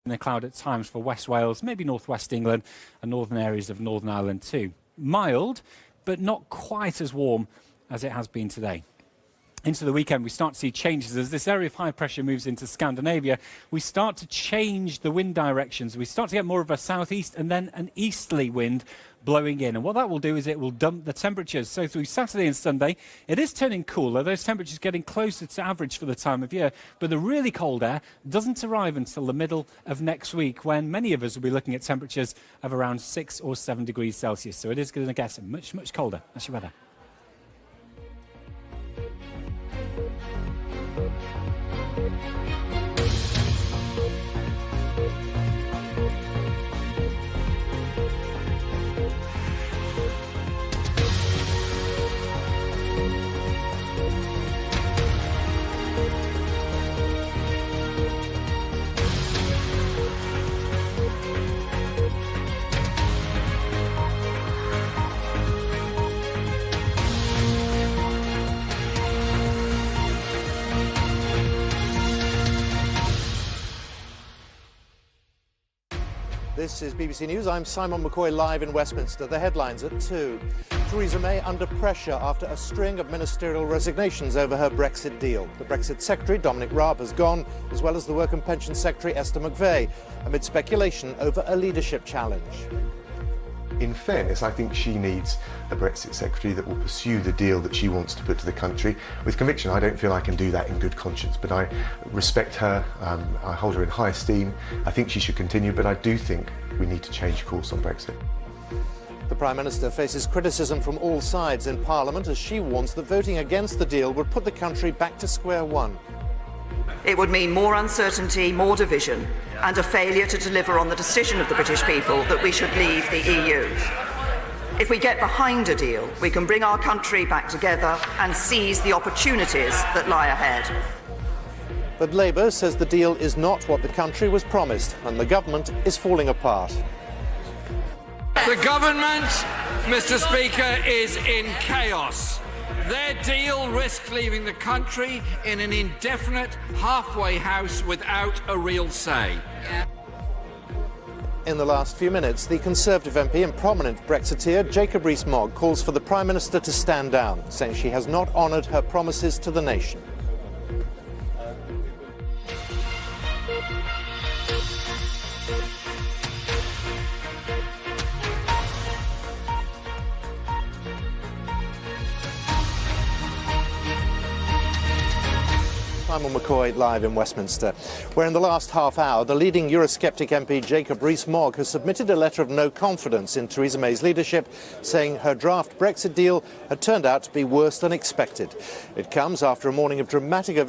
The cloud at times for West Wales, maybe northwest England and northern areas of Northern Ireland too. Mild, but not quite as warm as it has been today. Into the weekend, we start to see changes. As this area of high pressure moves into Scandinavia, we start to change the wind directions. We start to get more of a southeast and then an easterly wind blowing in. And what that will do is it will dump the temperatures. So through Saturday and Sunday, it is turning cooler. Those temperatures getting closer to average for the time of year. But the really cold air doesn't arrive until the middle of next week, when many of us will be looking at temperatures of around 6 or 7 degrees Celsius. So it is going to get much, much colder. That's your weather. This is BBC News. I'm Simon McCoy, live in Westminster. The headlines at 2. Theresa May under pressure after a string of ministerial resignations over her Brexit deal. The Brexit Secretary, Dominic Raab, has gone, as well as the Work and Pension Secretary, Esther McVey, amid speculation over a leadership challenge. In fairness, I think she needs a Brexit secretary that will pursue the deal that she wants to put to the country with conviction. I don't feel I can do that in good conscience, but I respect her. I hold her in high esteem. I think she should continue, but I do think we need to change course on Brexit. The Prime Minister faces criticism from all sides in Parliament as she warns that voting against the deal would put the country back to square one. It would mean more uncertainty, more division, and a failure to deliver on the decision of the British people that we should leave the EU. If we get behind a deal, we can bring our country back together and seize the opportunities that lie ahead. But Labour says the deal is not what the country was promised, and the government is falling apart. The government, Mr. Speaker, is in chaos. Their deal risks leaving the country in an indefinite halfway house without a real say. In the last few minutes, the Conservative MP and prominent Brexiteer Jacob Rees-Mogg calls for the Prime Minister to stand down, saying she has not honoured her promises to the nation. Simon McCoy, live in Westminster, where in the last half hour, the leading Eurosceptic MP Jacob Rees-Mogg has submitted a letter of no confidence in Theresa May's leadership, saying her draft Brexit deal had turned out to be worse than expected. It comes after a morning of dramatic events